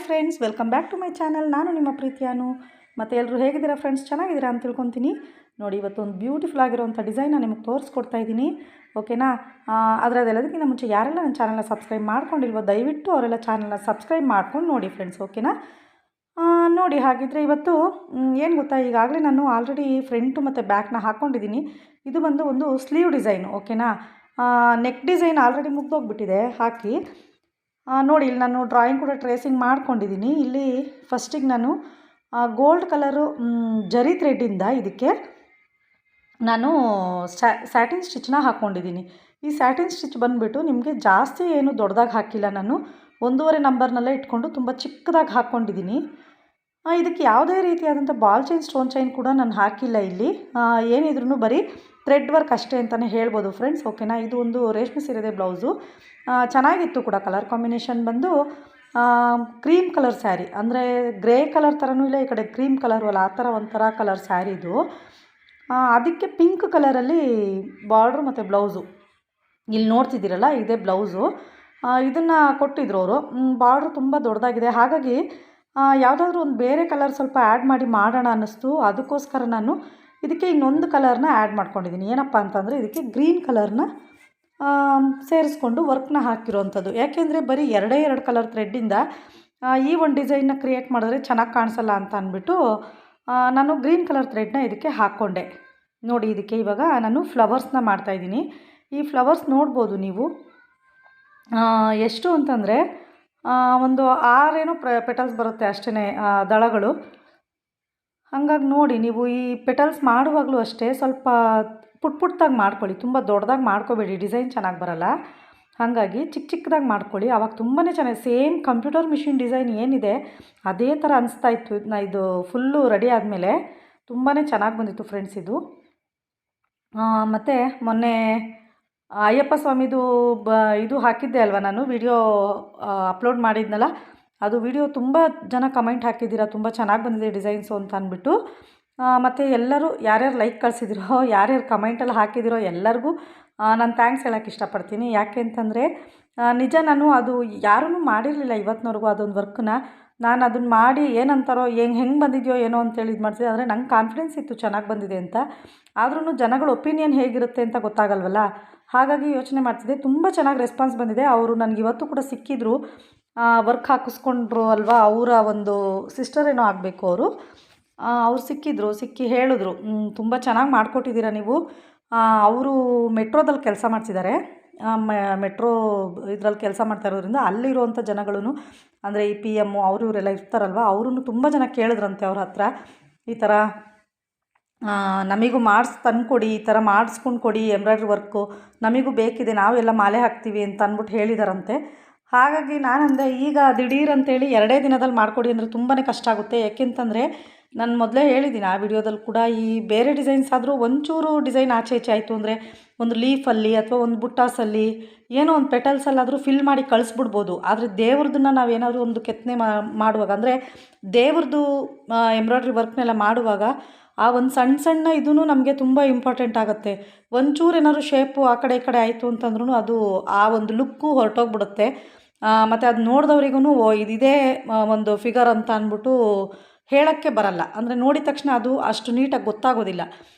Friends, welcome back to my channel. ನಾನು ನಿಮ್ಮ ಪ್ರೀತಿಯಾನು. ಮತ್ತು ಎಲ್ಲರೂ ಹೇಗಿದ್ದೀರಾ ಫ್ರೆಂಡ್ಸ್? ಚೆನ್ನಾಗಿದ್ದೀರಾ ಅಂತ ತಿಳ್ಕೊತೀನಿ. ನೋಡಿ, ಇವತ್ತೊಂದು ಬ್ಯೂಟಿಫುಲ್ ಆಗಿರೋಂಥ ಡಿಸೈನ್ನ ನಿಮಗೆ ತೋರಿಸ್ಕೊಡ್ತಾ ಇದ್ದೀನಿ. ಓಕೆನಾ? ಅದರದೆಲ್ಲದಕ್ಕಿಂತ ಮುಂಚೆ ಯಾರೆಲ್ಲ ನನ್ನ ಚಾನಲ್ನ ಸಬ್ಸ್ಕ್ರೈಬ್ ಮಾಡ್ಕೊಂಡಿಲ್ವೋ ದಯವಿಟ್ಟು ಅವರೆಲ್ಲ ಚಾನಲ್ನ ಸಬ್ಸ್ಕ್ರೈಬ್ ಮಾಡ್ಕೊಂಡು ನೋಡಿ ಫ್ರೆಂಡ್ಸ್. ಓಕೆನಾ? ನೋಡಿ, ಹಾಗಿದ್ದರೆ ಇವತ್ತು ಏನು ಗೊತ್ತಾ, ಈಗಾಗಲೇ ನಾನು ಆಲ್ರೆಡಿ ಫ್ರಂಟು ಮತ್ತು ಬ್ಯಾಕ್ನ ಹಾಕ್ಕೊಂಡಿದ್ದೀನಿ. ಇದು ಬಂದು ಒಂದು ಸ್ಲೀವ್ ಡಿಸೈನು. ಓಕೆನಾ? ನೆಕ್ ಡಿಸೈನ್ ಆಲ್ರೆಡಿ ಮುಗ್ದೋಗ್ಬಿಟ್ಟಿದೆ ಹಾಕಿ. ನೋಡಿ, ಇಲ್ಲಿ ನಾನು ಡ್ರಾಯಿಂಗ್ ಕೂಡ ಟ್ರೇಸಿಂಗ್ ಮಾಡ್ಕೊಂಡಿದ್ದೀನಿ. ಇಲ್ಲಿ ಫಸ್ಟಿಗೆ ನಾನು ಗೋಲ್ಡ್ ಕಲರು ಜರಿ ಥ್ರೆಡ್ಡಿಂದ ಇದಕ್ಕೆ ನಾನು ಸ್ಯಾಟಿನ್ ಸ್ಟಿಚ್ನ ಹಾಕ್ಕೊಂಡಿದ್ದೀನಿ. ಈ ಸ್ಯಾಟಿನ್ ಸ್ಟಿಚ್ ಬಂದುಬಿಟ್ಟು ನಿಮಗೆ ಜಾಸ್ತಿ ಏನು ದೊಡ್ಡದಾಗಿ ಹಾಕಿಲ್ಲ, ನಾನು 1.5 ನಂಬರ್ನಲ್ಲೇ ಇಟ್ಕೊಂಡು ತುಂಬ ಚಿಕ್ಕದಾಗಿ ಹಾಕ್ಕೊಂಡಿದ್ದೀನಿ. ಇದಕ್ಕೆ ಯಾವುದೇ ರೀತಿಯಾದಂಥ ಬಾಲ್ ಚೈನ್ ಸ್ಟೋನ್ ಚೈನ್ ಕೂಡ ನಾನು ಹಾಕಿಲ್ಲ. ಇಲ್ಲಿ ಏನಿದ್ರೂ ಬರೀ ಥ್ರೆಡ್ ವರ್ಕ್ ಅಷ್ಟೇ ಅಂತಲೇ ಹೇಳ್ಬೋದು ಫ್ರೆಂಡ್ಸ್. ಓಕೆನಾ? ಇದು ಒಂದು ರೇಷ್ಮೆ ಸೀರೆದೆ ಬ್ಲೌಸು. ಚೆನ್ನಾಗಿತ್ತು ಕೂಡ. ಕಲರ್ ಕಾಂಬಿನೇಷನ್ ಬಂದು ಕ್ರೀಮ್ ಕಲರ್ ಸ್ಯಾರಿ, ಅಂದರೆ ಗ್ರೇ ಕಲರ್ ಥರನೂ ಇಲ್ಲ, ಈ ಕಡೆ ಕ್ರೀಮ್ ಕಲರು ಅಲ್ಲ, ಆ ಥರ ಒಂಥರ ಕಲರ್ ಸ್ಯಾರಿದು. ಅದಕ್ಕೆ ಪಿಂಕ್ ಕಲರಲ್ಲಿ ಬಾರ್ಡ್ರು ಮತ್ತು ಬ್ಲೌಸು ಇಲ್ಲಿ ನೋಡ್ತಿದ್ದೀರಲ್ಲ, ಇದೇ ಬ್ಲೌಸು. ಇದನ್ನು ಕೊಟ್ಟಿದ್ರು ಅವರು. ಬಾರ್ಡ್ರು ತುಂಬ ದೊಡ್ಡದಾಗಿದೆ. ಹಾಗಾಗಿ ಯಾವುದಾದ್ರೂ ಒಂದು ಬೇರೆ ಕಲರ್ ಸ್ವಲ್ಪ ಆ್ಯಡ್ ಮಾಡಿ ಮಾಡೋಣ ಅನ್ನಿಸ್ತು. ಅದಕ್ಕೋಸ್ಕರ ನಾನು ಇದಕ್ಕೆ ಇನ್ನೊಂದು ಕಲರ್ನ ಆ್ಯಡ್ ಮಾಡ್ಕೊಂಡಿದ್ದೀನಿ. ಏನಪ್ಪ ಅಂತಂದರೆ, ಇದಕ್ಕೆ ಗ್ರೀನ್ ಕಲರ್ನ ಸೇರಿಸ್ಕೊಂಡು ವರ್ಕ್ನ ಹಾಕಿರೋವಂಥದ್ದು. ಯಾಕೆಂದರೆ ಬರೀ ಎರಡೇ ಕಲರ್ ಥ್ರೆಡ್ಡಿಂದ ಈ ಒಂದು ಡಿಸೈನ್ನ ಕ್ರಿಯೇಟ್ ಮಾಡಿದ್ರೆ ಚೆನ್ನಾಗಿ ಕಾಣಿಸಲ್ಲ ಅಂತ ಅಂದ್ಬಿಟ್ಟು ನಾನು ಗ್ರೀನ್ ಕಲರ್ ಥ್ರೆಡ್ನ ಇದಕ್ಕೆ ಹಾಕ್ಕೊಂಡೆ. ನೋಡಿ, ಇದಕ್ಕೆ ಇವಾಗ ನಾನು ಫ್ಲವರ್ಸ್ನ ಮಾಡ್ತಾಯಿದ್ದೀನಿ. ಈ ಫ್ಲವರ್ಸ್ ನೋಡ್ಬೋದು ನೀವು. ಎಷ್ಟು ಅಂತಂದರೆ ಒಂದು 6 ಪೆಟಲ್ಸ್ ಬರುತ್ತೆ ಅಷ್ಟೇ, ದಳಗಳು. ಹಾಗಾಗಿ ನೋಡಿ, ನೀವು ಈ ಪೆಟಲ್ಸ್ ಮಾಡುವಾಗಲೂ ಅಷ್ಟೇ ಸ್ವಲ್ಪ ಪುಟ್ಟಾಗಿ ಮಾಡ್ಕೊಳ್ಳಿ. ತುಂಬ ದೊಡ್ಡದಾಗಿ ಮಾಡ್ಕೋಬೇಡಿ, ಡಿಸೈನ್ ಚೆನ್ನಾಗಿ ಬರಲ್ಲ. ಹಾಗಾಗಿ ಚಿಕ್ಕದಾಗಿ ಮಾಡ್ಕೊಳ್ಳಿ, ಆವಾಗ ತುಂಬಾ ಚೆನ್ನಾಗಿ ಸೇಮ್ ಕಂಪ್ಯೂಟರ್ ಮಿಷಿನ್ ಡಿಸೈನ್ ಏನಿದೆ ಅದೇ ಥರ ಅನಿಸ್ತಾ ಇತ್ತು. ಇದು ಫುಲ್ಲು ರೆಡಿ ಆದಮೇಲೆ ತುಂಬಾ ಚೆನ್ನಾಗಿ ಬಂದಿತ್ತು ಫ್ರೆಂಡ್ಸ್ ಇದು. ಮತ್ತು ಮೊನ್ನೆ ಅಯ್ಯಪ್ಪ ಸ್ವಾಮಿದು ಇದು ಹಾಕಿದ್ದೆ ಅಲ್ವಾ, ನಾನು ವಿಡಿಯೋ ಅಪ್ಲೋಡ್ ಮಾಡಿದ್ನಲ್ಲ, ಅದು ವಿಡಿಯೋ ತುಂಬ ಜನ ಕಮೆಂಟ್ ಹಾಕಿದ್ದೀರಾ, ತುಂಬ ಚೆನ್ನಾಗಿ ಬಂದಿದೆ ಡಿಸೈನ್ಸು ಅಂತ ಅಂದ್ಬಿಟ್ಟು. ಮತ್ತು ಎಲ್ಲರೂ ಯಾರ್ಯಾರು ಲೈಕ್ ಕಳಿಸಿದಿರೋ, ಯಾರ್ಯಾರು ಕಮೆಂಟೆಲ್ಲ ಹಾಕಿದಿರೋ ಎಲ್ಲರಿಗೂ ನಾನು ಥ್ಯಾಂಕ್ಸ್ ಹೇಳೋಕ್ಕೆ ಇಷ್ಟಪಡ್ತೀನಿ. ಯಾಕೆ ಅಂತಂದರೆ ನಿಜ ನಾನು ಅದು ಯಾರೂ ಮಾಡಿರಲಿಲ್ಲ ಇವತ್ತಿನವರೆಗೂ ಅದೊಂದು ವರ್ಕ್ನ. ನಾನು ಅದನ್ನು ಮಾಡಿ ಏನಂತಾರೋ ಹೆಂಗೆ ಬಂದಿದೆಯೋ ಏನೋ ಅಂತೇಳಿ ಇದು ಮಾಡ್ತಿದ್ದೆ. ಆದರೆ ನಂಗೆ ಕಾನ್ಫಿಡೆನ್ಸ್ ಇತ್ತು ಚೆನ್ನಾಗಿ ಬಂದಿದೆ ಅಂತ. ಆದ್ರೂ ಜನಗಳ ಒಪಿನಿಯನ್ ಹೇಗಿರುತ್ತೆ ಅಂತ ಗೊತ್ತಾಗಲ್ವಲ್ಲ, ಹಾಗಾಗಿ ಯೋಚನೆ ಮಾಡ್ತಿದ್ದೆ. ತುಂಬ ಚೆನ್ನಾಗಿ ರೆಸ್ಪಾನ್ಸ್ ಬಂದಿದೆ. ಅವರು ನನಗೆ ಇವತ್ತು ಕೂಡ ಸಿಕ್ಕಿದ್ರು, ವರ್ಕ್ ಹಾಕಿಸ್ಕೊಂಡ್ರು ಅಲ್ವಾ, ಅವರ ಒಂದು ಸಿಸ್ಟರ್ ಏನೋ ಆಗಬೇಕು ಅವರು. ಅವ್ರು ಸಿಕ್ಕಿ ಹೇಳಿದ್ರು, ತುಂಬ ಚೆನ್ನಾಗಿ ಮಾಡಿಕೊಟ್ಟಿದ್ದೀರಾ ನೀವು. ಅವರು ಮೆಟ್ರೋದಲ್ಲಿ ಕೆಲಸ ಮಾಡ್ತಿದ್ದಾರೆ. ಮೆಟ್ರೋ ಇದರಲ್ಲಿ ಕೆಲಸ ಮಾಡ್ತಾ ಇರೋದ್ರಿಂದ ಅಲ್ಲಿರುವಂಥ ಜನಗಳು, ಅಂದರೆ ಈ PM ಅವರು ಇವರೆಲ್ಲ ಇರ್ತಾರಲ್ವ, ಅವರು ತುಂಬ ಜನ ಕೇಳಿದ್ರಂತೆ ಅವ್ರ ಹತ್ರ, ಈ ಥರ ನಮಗೂ ತಂದುಕೊಡಿ, ಈ ಥರ ಮಾಡಿಸ್ಕೊಂಡು ಕೊಡಿ ಎಂಬ್ರಾಯ್ಡ್ರಿ ವರ್ಕು, ನಮಗೂ ಬೇಕಿದೆ, ನಾವೆಲ್ಲ ಮಾಲೆ ಹಾಕ್ತೀವಿ ಅಂತ ಅಂದ್ಬಿಟ್ಟು ಹೇಳಿದಾರಂತೆ. ಹಾಗಾಗಿ ನಾನಂದೆ, ಈಗ ದಿಢೀರ್ ಅಂತೇಳಿ 2 ದಿನದಲ್ಲಿ ಮಾಡಿಕೊಡಿ ಅಂದರೆ ತುಂಬಾ ಕಷ್ಟ ಆಗುತ್ತೆ. ಯಾಕೆಂತಂದರೆ ನಾನು ಮೊದಲೇ ಹೇಳಿದ್ದೀನಿ ಆ ವಿಡಿಯೋದಲ್ಲಿ ಕೂಡ, ಈ ಬೇರೆ ಡಿಸೈನ್ಸ್ ಆದರೂ ಒಂಚೂರು ಡಿಸೈನ್ ಆಚೆ ಈಚೆ ಆಯಿತು ಅಂದರೆ ಒಂದು ಲೀಫಲ್ಲಿ ಅಥವಾ ಒಂದು ಬುಟ್ಟಾಸಲ್ಲಿ ಏನೋ ಒಂದು ಪೆಟಲ್ಸಲ್ಲಾದರೂ ಫಿಲ್ ಮಾಡಿ ಕಳಿಸ್ಬಿಡ್ಬೋದು. ಆದರೆ ದೇವ್ರದನ್ನ ನಾವೇನಾದರೂ ಒಂದು ಕೆತ್ತನೆ ಮಾಡುವಾಗ, ಅಂದರೆ ದೇವ್ರದ್ದು ಎಂಬ್ರಾಯ್ಡ್ರಿ ವರ್ಕ್ನೆಲ್ಲ ಮಾಡುವಾಗ ಆ ಒಂದು ಸಣ್ಣ ಇದೂ ನಮಗೆ ತುಂಬ ಇಂಪಾರ್ಟೆಂಟ್ ಆಗುತ್ತೆ. ಒಂಚೂರು ಏನಾದ್ರು ಶೇಪು ಆ ಕಡೆ ಈ ಕಡೆ ಆಯಿತು ಅಂತಂದ್ರೂ ಅದು ಆ ಒಂದು ಲುಕ್ಕು ಹೊರಟೋಗ್ಬಿಡುತ್ತೆ. ಮತ್ತು ಅದು ನೋಡಿದವ್ರಿಗೂ ಇದಿದೆ ಒಂದು ಫಿಗರ್ ಅಂತ ಅಂದ್ಬಿಟ್ಟು ಹೇಳೋಕ್ಕೆ ಬರಲ್ಲ. ಅಂದರೆ ನೋಡಿದ ತಕ್ಷಣ ಅದು ಅಷ್ಟು ನೀಟಾಗಿ ಗೊತ್ತಾಗೋದಿಲ್ಲ.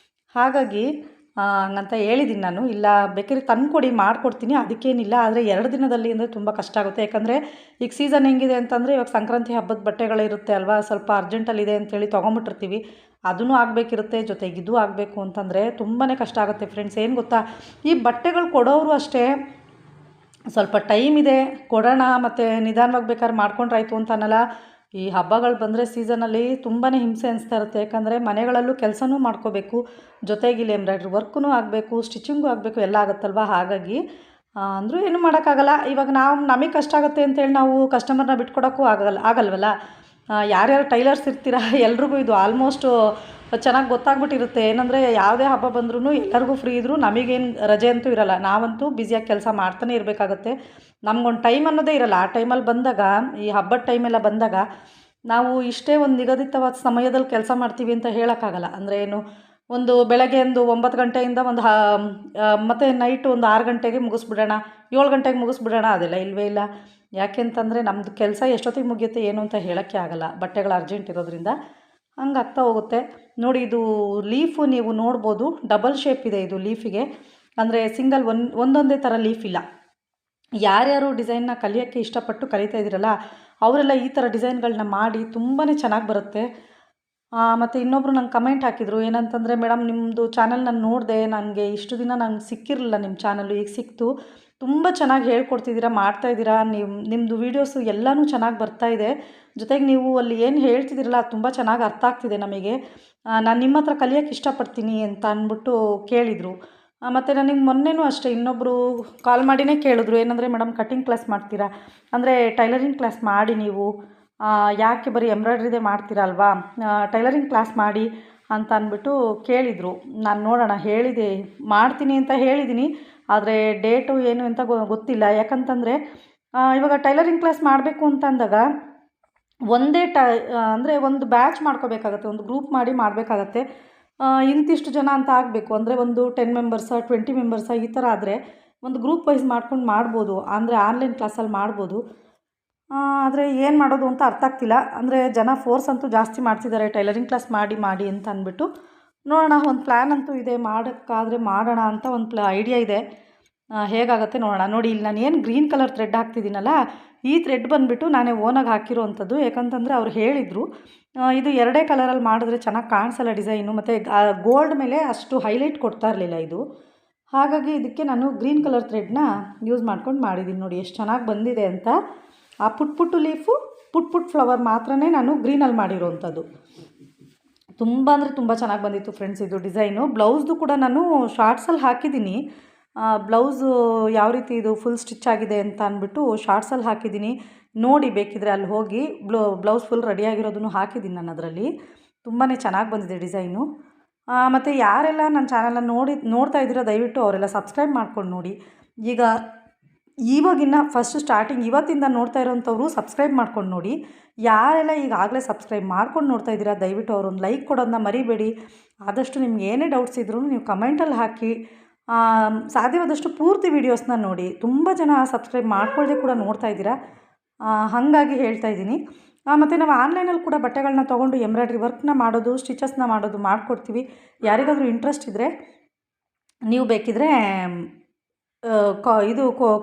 ಹಾಗಾಗಿ ಹಂಗಂತ ಹೇಳಿದ್ದೀನಿ ನಾನು. ಇಲ್ಲ ಬೇಕಾದ್ರೆ ತಂದುಕೊಡಿ, ಮಾಡಿಕೊಡ್ತೀನಿ, ಅದಕ್ಕೇನಿಲ್ಲ. ಆದರೆ 2 ದಿನದಲ್ಲಿ ಅಂದರೆ ತುಂಬ ಕಷ್ಟ ಆಗುತ್ತೆ. ಯಾಕಂದರೆ ಈಗ ಸೀಸನ್ ಹೆಂಗಿದೆ ಅಂತಂದರೆ, ಇವಾಗ ಸಂಕ್ರಾಂತಿ ಹಬ್ಬದ ಬಟ್ಟೆಗಳಿರುತ್ತೆ ಅಲ್ವಾ, ಸ್ವಲ್ಪ ಅರ್ಜೆಂಟಲ್ಲಿದೆ ಅಂತೇಳಿ ತೊಗೊಂಬಿಟ್ಟಿರ್ತೀವಿ. ಅದೂ ಆಗಬೇಕಿರುತ್ತೆ, ಜೊತೆಗೆ ಇದು ಆಗಬೇಕು ಅಂತಂದರೆ ತುಂಬಾ ಕಷ್ಟ ಆಗುತ್ತೆ ಫ್ರೆಂಡ್ಸ್. ಏನು ಗೊತ್ತಾ, ಈ ಬಟ್ಟೆಗಳು ಕೊಡೋರು ಅಷ್ಟೇ ಸ್ವಲ್ಪ ಟೈಮ್ ಇದೆ ಕೊಡೋಣ, ಮತ್ತು ನಿಧಾನವಾಗಿ ಬೇಕಾದ್ರೆ ಮಾಡ್ಕೊಂಡ್ರಾಯ್ತು ಅಂತ ಅನ್ನಲ್ಲ. ಈ ಹಬ್ಬಗಳು ಬಂದರೆ ಸೀಸನಲ್ಲಿ ತುಂಬಾ ಹಿಂಸೆ ಅನಿಸ್ತಾ ಇರುತ್ತೆ. ಯಾಕಂದರೆ ಮನೆಗಳಲ್ಲೂ ಕೆಲಸನೂ ಮಾಡ್ಕೋಬೇಕು, ಜೊತೆಗೆ ಇಲ್ಲಿ ಎಂಬ್ರಾಯ್ಡ್ರಿ ವರ್ಕೂ ಆಗಬೇಕು, ಸ್ಟಿಚಿಂಗು ಆಗಬೇಕು, ಎಲ್ಲ ಆಗುತ್ತಲ್ವ. ಹಾಗಾಗಿ ಅಂದರೂ ಏನೂ ಮಾಡೋಕ್ಕಾಗಲ್ಲ. ಇವಾಗ ನಮಗೆ ಕಷ್ಟ ಆಗುತ್ತೆ ಅಂತೇಳಿ ನಾವು ಕಸ್ಟಮರ್ನ ಬಿಟ್ಕೊಡೋಕ್ಕೂ ಆಗಲ್ವಲ್ಲ. ಯಾರ್ಯಾರು ಟೈಲರ್ಸ್ ಇರ್ತೀರ ಎಲ್ರಿಗೂ ಇದು ಆಲ್ಮೋಸ್ಟು ಚೆನ್ನಾಗಿ ಗೊತ್ತಾಗ್ಬಿಟ್ಟಿರುತ್ತೆ. ಏನಂದರೆ ಯಾವುದೇ ಹಬ್ಬ ಬಂದ್ರೂ ಎಲ್ಲರಿಗೂ ಫ್ರೀ ಇದ್ದರೂ ನಮಗೇನು ರಜೆ ಅಂತೂ ಇರೋಲ್ಲ. ನಾವಂತೂ ಬ್ಯುಸಿಯಾಗಿ ಕೆಲಸ ಮಾಡ್ತಾನೆ ಇರಬೇಕಾಗತ್ತೆ. ನಮಗೊಂದು ಟೈಮ್ ಅನ್ನೋದೇ ಇರೋಲ್ಲ. ಆ ಟೈಮಲ್ಲಿ ಬಂದಾಗ, ಈ ಹಬ್ಬದ ಟೈಮೆಲ್ಲ ಬಂದಾಗ ನಾವು ಇಷ್ಟೇ ಒಂದು ನಿಗದಿತವಾದ ಸಮಯದಲ್ಲಿ ಕೆಲಸ ಮಾಡ್ತೀವಿ ಅಂತ ಹೇಳೋಕ್ಕಾಗಲ್ಲ. ಅಂದರೆ ಏನು, ಒಂದು ಬೆಳಗ್ಗೆ ಒಂದು 9 ಗಂಟೆಯಿಂದ ಮತ್ತು ನೈಟು ಒಂದು 6 ಗಂಟೆಗೆ ಮುಗಿಸ್ಬಿಡೋಣ, 7 ಗಂಟೆಗೆ ಮುಗಿಸ್ಬಿಡೋಣ, ಅದೆಲ್ಲ ಇಲ್ಲವೇ ಇಲ್ಲ. ಯಾಕೆಂತಂದರೆ ನಮ್ಮದು ಕೆಲಸ ಎಷ್ಟೊತ್ತಿಗೆ ಮುಗಿಯುತ್ತೆ ಏನು ಅಂತ ಹೇಳೋಕ್ಕೆ ಆಗಲ್ಲ, ಬಟ್ಟೆಗಳು ಅರ್ಜೆಂಟ್ ಇರೋದ್ರಿಂದ ಹಂಗೆ ಆಗ್ತಾ ಹೋಗುತ್ತೆ. ನೋಡಿ ಇದು ಲೀಫು ನೀವು ನೋಡ್ಬೋದು, ಡಬಲ್ ಶೇಪ್ ಇದೆ ಇದು ಲೀಫಿಗೆ, ಅಂದರೆ ಸಿಂಗಲ್ ಒಂದೊಂದೇ ಥರ ಲೀಫ್ ಇಲ್ಲ. ಯಾರ್ಯಾರು ಡಿಸೈನ್ನ ಕಲಿಯೋಕ್ಕೆ ಇಷ್ಟಪಟ್ಟು ಕಲಿತಾ ಇದ್ದೀರಲ್ಲ ಅವರೆಲ್ಲ ಈ ಥರ ಡಿಸೈನ್ಗಳನ್ನ ಮಾಡಿ ತುಂಬಾ ಚೆನ್ನಾಗಿ ಬರುತ್ತೆ. ಮತ್ತು ಇನ್ನೊಬ್ಬರು ನಂಗೆ ಕಮೆಂಟ್ ಹಾಕಿದರು, ಏನಂತಂದರೆ ಮೇಡಮ್ ನಿಮ್ಮದು ಚಾನಲ್ ನಾನು ನೋಡಿದೆ, ನನಗೆ ಇಷ್ಟು ದಿನ ನಂಗೆ ಸಿಕ್ಕಿರಲಿಲ್ಲ ನಿಮ್ಮ ಚಾನಲ್ಲು, ಈಗ ಸಿಕ್ತು, ತುಂಬ ಚೆನ್ನಾಗಿ ಹೇಳ್ಕೊಡ್ತಿದ್ದೀರಾ, ಮಾಡ್ತಾಯಿದ್ದೀರಾ, ನಿಮ್ಮದು ವೀಡಿಯೋಸು ಎಲ್ಲನೂ ಚೆನ್ನಾಗಿ ಬರ್ತಾಯಿದೆ, ಜೊತೆಗೆ ನೀವು ಅಲ್ಲಿ ಏನು ಹೇಳ್ತಿದ್ದೀರಲ್ಲ ಅದು ತುಂಬ ಚೆನ್ನಾಗಿ ಅರ್ಥ ಆಗ್ತಿದೆ ನಮಗೆ, ನಾನು ನಿಮ್ಮ ಹತ್ರ ಕಲಿಯೋಕ್ಕೆ ಇಷ್ಟಪಡ್ತೀನಿ ಅಂತ ಅಂದ್ಬಿಟ್ಟು ಕೇಳಿದರು. ಮತ್ತು ನನಗೆ ಮೊನ್ನೆನೂ ಅಷ್ಟೇ ಇನ್ನೊಬ್ಬರು ಕಾಲ್ ಮಾಡಿನೇ ಕೇಳಿದ್ರು, ಏನಂದರೆ ಮೇಡಮ್ ಕಟ್ಟಿಂಗ್ ಕ್ಲಾಸ್ ಮಾಡ್ತೀರಾ, ಅಂದರೆ ಟೈಲರಿಂಗ್ ಕ್ಲಾಸ್ ಮಾಡಿ ನೀವು, ಯಾಕೆ ಬರೀ ಎಂಬ್ರಾಯ್ಡ್ರಿದೇ ಮಾಡ್ತೀರಾ ಅಲ್ವಾ, ಟೈಲರಿಂಗ್ ಕ್ಲಾಸ್ ಮಾಡಿ ಅಂತ ಅಂದ್ಬಿಟ್ಟು ಕೇಳಿದರು. ನಾನು ನೋಡೋಣ, ಹೇಳಿದೆ ಮಾಡ್ತೀನಿ ಅಂತ ಹೇಳಿದ್ದೀನಿ, ಆದರೆ ಡೇಟು ಏನು ಅಂತ ಗೊತ್ತಿಲ್ಲ. ಯಾಕಂತಂದರೆ ಇವಾಗ ಟೈಲರಿಂಗ್ ಕ್ಲಾಸ್ ಮಾಡಬೇಕು ಅಂತ ಅಂದಾಗ ಒಂದೇ ಅಂದರೆ ಒಂದು ಬ್ಯಾಚ್ ಮಾಡ್ಕೋಬೇಕಾಗತ್ತೆ, ಒಂದು ಗ್ರೂಪ್ ಮಾಡಿ ಮಾಡಬೇಕಾಗತ್ತೆ. ಇಂತಿಷ್ಟು ಜನ ಅಂತ ಆಗಬೇಕು, ಅಂದರೆ ಒಂದು 10 ಮೆಂಬರ್ಸ 20 ಮೆಂಬರ್ಸ ಈ ಥರ ಆದರೆ ಒಂದು ಗ್ರೂಪ್ ವೈಸ್ ಮಾಡ್ಕೊಂಡು ಮಾಡ್ಬೋದು, ಅಂದರೆ ಆನ್ಲೈನ್ ಕ್ಲಾಸಲ್ಲಿ ಮಾಡ್ಬೋದು. ಆದರೆ ಏನು ಮಾಡೋದು ಅಂತ ಅರ್ಥ ಆಗ್ತಿಲ್ಲ. ಅಂದರೆ ಜನ ಫೋರ್ಸ್ ಅಂತೂ ಜಾಸ್ತಿ ಮಾಡ್ತಿದ್ದಾರೆ ಟೈಲರಿಂಗ್ ಕ್ಲಾಸ್ ಮಾಡಿ ಮಾಡಿ ಅಂತ ಅಂದ್ಬಿಟ್ಟು. ನೋಡೋಣ, ಒಂದು ಪ್ಲ್ಯಾನ್ ಅಂತೂ ಇದೆ, ಮಾಡೋಕ್ಕಾದರೆ ಮಾಡೋಣ ಅಂತ ಒಂದು ಐಡಿಯಾ ಇದೆ, ಹೇಗಾಗುತ್ತೆ ನೋಡೋಣ. ನೋಡಿ ಇಲ್ಲಿ ನಾನು ಏನು ಗ್ರೀನ್ ಕಲರ್ ಥ್ರೆಡ್ ಹಾಕ್ತಿದ್ದೀನಲ್ಲ, ಈ ಥ್ರೆಡ್ ಬಂದುಬಿಟ್ಟು ನಾನೇ ಓನಾಗಿ ಹಾಕಿರೋವಂಥದ್ದು. ಯಾಕಂತಂದರೆ ಅವ್ರು ಹೇಳಿದರು ಇದು ಎರಡೇ ಕಲರಲ್ಲಿ ಮಾಡಿದ್ರೆ ಚೆನ್ನಾಗಿ ಕಾಣಿಸಲ್ಲ ಡಿಸೈನು, ಮತ್ತು ಗೋಲ್ಡ್ ಮೇಲೆ ಅಷ್ಟು ಹೈಲೈಟ್ ಕೊಡ್ತಾ ಇರಲಿಲ್ಲ ಇದು, ಹಾಗಾಗಿ ಇದಕ್ಕೆ ನಾನು ಗ್ರೀನ್ ಕಲರ್ ಥ್ರೆಡ್ನ ಯೂಸ್ ಮಾಡ್ಕೊಂಡು ಮಾಡಿದ್ದೀನಿ. ನೋಡಿ ಎಷ್ಟು ಚೆನ್ನಾಗಿ ಬಂದಿದೆ ಅಂತ. ಆ ಪುಟ್ಟು ಲೀಫು ಪುಟ್ ಫ್ಲವರ್ ಮಾತ್ರನೇ ನಾನು ಗ್ರೀನಲ್ಲಿ ಮಾಡಿರೋವಂಥದ್ದು. ತುಂಬ ಅಂದರೆ ತುಂಬ ಚೆನ್ನಾಗಿ ಬಂದಿತ್ತು ಫ್ರೆಂಡ್ಸ್ ಇದು ಡಿಸೈನು. ಬ್ಲೌಸ್ದು ಕೂಡ ನಾನು ಶಾರ್ಟ್ಸಲ್ಲಿ ಹಾಕಿದ್ದೀನಿ, ಬ್ಲೌಸು ಯಾವ ರೀತಿ ಇದು ಫುಲ್ ಸ್ಟಿಚ್ ಆಗಿದೆ ಅಂತ ಅಂದ್ಬಿಟ್ಟು ಶಾರ್ಟ್ಸಲ್ಲಿ ಹಾಕಿದ್ದೀನಿ, ನೋಡಿ ಬೇಕಿದ್ರೆ ಅಲ್ಲಿ ಹೋಗಿ ಬ್ಲೌಸ್ ಫುಲ್ ರೆಡಿಯಾಗಿರೋದನ್ನು ಹಾಕಿದ್ದೀನಿ ನಾನು ಅದರಲ್ಲಿ. ತುಂಬಾ ಚೆನ್ನಾಗಿ ಬಂದಿದೆ ಡಿಸೈನು. ಮತ್ತು ಯಾರೆಲ್ಲ ನನ್ನ ಚಾನಲ್ನ ನೋಡ್ತಾ ಇದ್ದೀರೋ ದಯವಿಟ್ಟು ಅವರೆಲ್ಲ ಸಬ್ಸ್ಕ್ರೈಬ್ ಮಾಡ್ಕೊಂಡು ನೋಡಿ. ಇವಾಗಿನ್ನ ಫಸ್ಟ್ ಸ್ಟಾರ್ಟಿಂಗ್ ಇವತ್ತಿಂದ ನೋಡ್ತಾ ಇರೋಂಥವ್ರು ಸಬ್ಸ್ಕ್ರೈಬ್ ಮಾಡ್ಕೊಂಡು ನೋಡಿ. ಯಾರೆಲ್ಲ ಈಗಾಗಲೇ ಸಬ್ಸ್ಕ್ರೈಬ್ ಮಾಡ್ಕೊಂಡು ನೋಡ್ತಾ ಇದ್ದೀರಾ ದಯವಿಟ್ಟು ಅವರೊಂದು ಲೈಕ್ ಕೊಡೋದನ್ನ ಮರಿಬೇಡಿ. ಆದಷ್ಟು ನಿಮ್ಗೆ ಏನೇ ಡೌಟ್ಸ್ ಇದ್ರೂ ನೀವು ಕಮೆಂಟಲ್ಲಿ ಹಾಕಿ, ಸಾಧ್ಯವಾದಷ್ಟು ಪೂರ್ತಿ ವೀಡಿಯೋಸ್ನ ನೋಡಿ. ತುಂಬ ಜನ ಸಬ್ಸ್ಕ್ರೈಬ್ ಮಾಡ್ಕೊಳ್ಳದೆ ಕೂಡ ನೋಡ್ತಾ ಇದ್ದೀರಾ, ಹಾಗಾಗಿ ಹೇಳ್ತಾ ಇದ್ದೀನಿ. ಮತ್ತು ನಾವು ಆನ್ಲೈನಲ್ಲಿ ಕೂಡ ಬಟ್ಟೆಗಳನ್ನ ತೊಗೊಂಡು ಎಂಬ್ರಾಯ್ಡ್ರಿ ವರ್ಕ್ನ ಮಾಡೋದು, ಸ್ಟಿಚಸ್ನ ಮಾಡೋದು ಮಾಡಿಕೊಡ್ತೀವಿ. ಯಾರಿಗಾದರೂ ಇಂಟ್ರೆಸ್ಟ್ ಇದ್ದರೆ ನೀವು ಬೇಕಿದ್ರೆ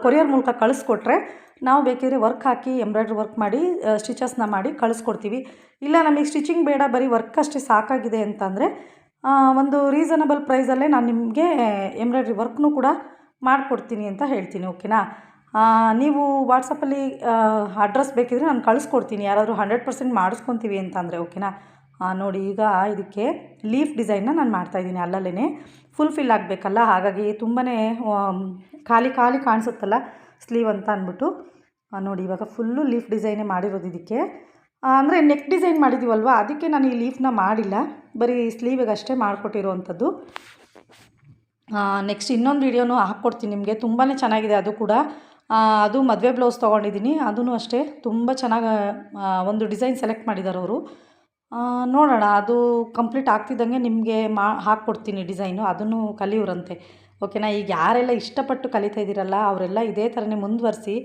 ಕೊರಿಯರ್ ಮೂಲಕ ಕಳಿಸ್ಕೊಟ್ರೆ ನಾವು ಬೇಕಿದ್ರೆ ವರ್ಕ್ ಹಾಕಿ ಎಂಬ್ರಾಯ್ಡ್ರಿ ವರ್ಕ್ ಮಾಡಿ ಸ್ಟಿಚಸ್ನ ಮಾಡಿ ಕಳಿಸ್ಕೊಡ್ತೀವಿ. ಇಲ್ಲ ನಮಗೆ ಸ್ಟಿಚಿಂಗ್ ಬೇಡ, ಬರೀ ವರ್ಕ್ ಅಷ್ಟೇ ಸಾಕಾಗಿದೆ ಅಂತಂದರೆ ಒಂದು ರೀಸನಬಲ್ ಪ್ರೈಸಲ್ಲೇ ನಾನು ನಿಮಗೆ ಎಂಬ್ರಾಯ್ಡ್ರಿ ವರ್ಕ್ನೂ ಕೂಡ ಮಾಡಿಕೊಡ್ತೀನಿ ಅಂತ ಹೇಳ್ತೀನಿ. ಓಕೆನಾ? ನೀವು ವಾಟ್ಸಪ್ಪಲ್ಲಿ ಅಡ್ರೆಸ್ ಬೇಕಿದ್ರೆ ನಾನು ಕಳಿಸ್ಕೊಡ್ತೀನಿ, ಯಾರಾದರೂ 100% ಮಾಡಿಸ್ಕೊತೀವಿ ಅಂತಂದರೆ. ಓಕೆನಾ? ನೋಡಿ ಈಗ ಇದಕ್ಕೆ ಲೀಫ್ ಡಿಸೈನ್ನ ನಾನು ಮಾಡ್ತಾಯಿದ್ದೀನಿ, ಅಲ್ಲಲ್ಲೇ ಫುಲ್ಫಿಲ್ ಆಗಬೇಕಲ್ಲ, ಹಾಗಾಗಿ ತುಂಬಾ ಖಾಲಿ ಕಾಣಿಸುತ್ತಲ್ಲ ಸ್ಲೀವ್ ಅಂತ ಅಂದ್ಬಿಟ್ಟು. ನೋಡಿ ಇವಾಗ ಫುಲ್ಲು ಲೀಫ್ ಡಿಸೈನೇ ಮಾಡಿರೋದು ಇದಕ್ಕೆ, ಅಂದರೆ ನೆಕ್ ಡಿಸೈನ್ ಮಾಡಿದ್ದೀವಲ್ವ, ಅದಕ್ಕೆ ನಾನು ಈ ಲೀಫ್ನ ಮಾಡಿಲ್ಲ, ಬರೀ ಸ್ಲೀವಿಗೆ ಅಷ್ಟೇ ಮಾಡಿಕೊಟ್ಟಿರೋವಂಥದ್ದು. ನೆಕ್ಸ್ಟ್ ಇನ್ನೊಂದು ವೀಡಿಯೋನೂ ಹಾಕ್ಕೊಡ್ತೀನಿ ನಿಮಗೆ, ತುಂಬಾ ಚೆನ್ನಾಗಿದೆ ಅದು ಕೂಡ. ಅದು ಮದುವೆ ಬ್ಲೌಸ್ ತೊಗೊಂಡಿದ್ದೀನಿ, ಅದೂ ಅಷ್ಟೇ ತುಂಬ ಚೆನ್ನಾಗಿ ಒಂದು ಡಿಸೈನ್ ಸೆಲೆಕ್ಟ್ ಮಾಡಿದ್ದಾರೆ ಅವರು. ನೋಡೋಣ, ಅದು ಕಂಪ್ಲೀಟ್ ಆಗ್ತಿದ್ದಂಗೆ ನಿಮಗೆ ಹಾಕ್ಕೊಡ್ತೀನಿ ಡಿಸೈನು, ಅದನ್ನು ಕಲಿಯೋರಂತೆ. ಓಕೆನಾ? ಈಗ ಯಾರೆಲ್ಲ ಇಷ್ಟಪಟ್ಟು ಕಲಿತಾ ಇದ್ದೀರಲ್ಲ ಅವರೆಲ್ಲ ಇದೇ ಥರನೇ ಮುಂದುವರಿಸಿ,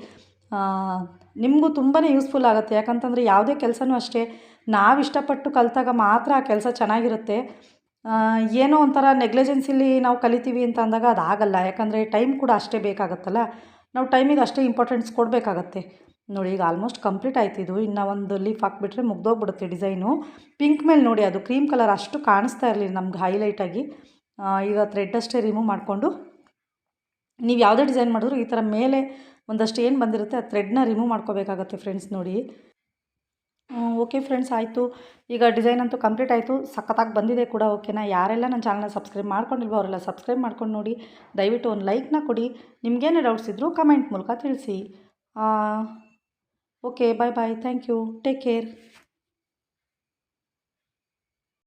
ನಿಮಗೂ ತುಂಬಾ ಯೂಸ್ಫುಲ್ ಆಗುತ್ತೆ. ಯಾಕಂತಂದರೆ ಯಾವುದೇ ಕೆಲಸನೂ ಅಷ್ಟೇ ನಾವು ಇಷ್ಟಪಟ್ಟು ಕಲಿತಾಗ ಮಾತ್ರ ಆ ಕೆಲಸ ಚೆನ್ನಾಗಿರುತ್ತೆ. ಏನೋ ಒಂಥರ ನೆಗ್ಲಿಜೆನ್ಸಿಲಿ ನಾವು ಕಲಿತೀವಿ ಅಂತ ಅಂದಾಗ ಅದಾಗಲ್ಲ. ಯಾಕಂದರೆ ಟೈಮ್ ಕೂಡ ಅಷ್ಟೇ ಬೇಕಾಗತ್ತಲ್ಲ, ನಾವು ಟೈಮಿಗೆ ಅಷ್ಟೇ ಇಂಪಾರ್ಟೆನ್ಸ್ ಕೊಡಬೇಕಾಗತ್ತೆ. ನೋಡಿ ಈಗ ಆಲ್ಮೋಸ್ಟ್ ಕಂಪ್ಲೀಟ್ ಆಯ್ತಿದ್ದು, ಇನ್ನು ಒಂದು ಲೀಫ್ ಹಾಕ್ಬಿಟ್ರೆ ಮುಗ್ದೋಗ್ಬಿಡುತ್ತೆ ಡಿಸೈನು. ಪಿಂಕ್ ಮೇಲೆ ನೋಡಿ ಅದು ಕ್ರೀಮ್ ಕಲರ್ ಅಷ್ಟು ಕಾಣಿಸ್ತಾ ಇರಲಿಲ್ಲ ನಮ್ಗೆ ಹೈಲೈಟಾಗಿ. ಈಗ ಥ್ರೆಡ್ ಅಷ್ಟೇ ರಿಮೂವ್ ಮಾಡಿಕೊಂಡು, ನೀವು ಯಾವುದೇ ಡಿಸೈನ್ ಮಾಡಿದ್ರು ಈ ಥರ ಮೇಲೆ ಒಂದಷ್ಟು ಏನು ಬಂದಿರುತ್ತೆ ಆ ಥ್ರೆಡ್ನ ರಿಮೂವ್ ಮಾಡ್ಕೋಬೇಕಾಗತ್ತೆ ಫ್ರೆಂಡ್ಸ್. ನೋಡಿ ಓಕೆ ಫ್ರೆಂಡ್ಸ್, ಆಯಿತು, ಈಗ ಡಿಸೈನ್ ಅಂತೂ ಕಂಪ್ಲೀಟ್ ಆಯಿತು, ಸಖತ್ತಾಗಿ ಬಂದಿದೆ ಕೂಡ. ಓಕೆನಾ? ಯಾರೆಲ್ಲ ನನ್ನ ಚಾನಲ್ನ ಸಬ್ಸ್ಕ್ರೈಬ್ ಮಾಡ್ಕೊಂಡಿಲ್ವೋ ಅವರೆಲ್ಲ ಸಬ್ಸ್ಕ್ರೈಬ್ ಮಾಡ್ಕೊಂಡು ನೋಡಿ. ದಯವಿಟ್ಟು ಒಂದು ಲೈಕ್ನ ಕೊಡಿ. ನಿಮಗೇನೇ ಡೌಟ್ಸ್ ಇದ್ದರೂ ಕಮೆಂಟ್ ಮೂಲಕ ತಿಳಿಸಿ. Okay, bye bye, thank you, take care.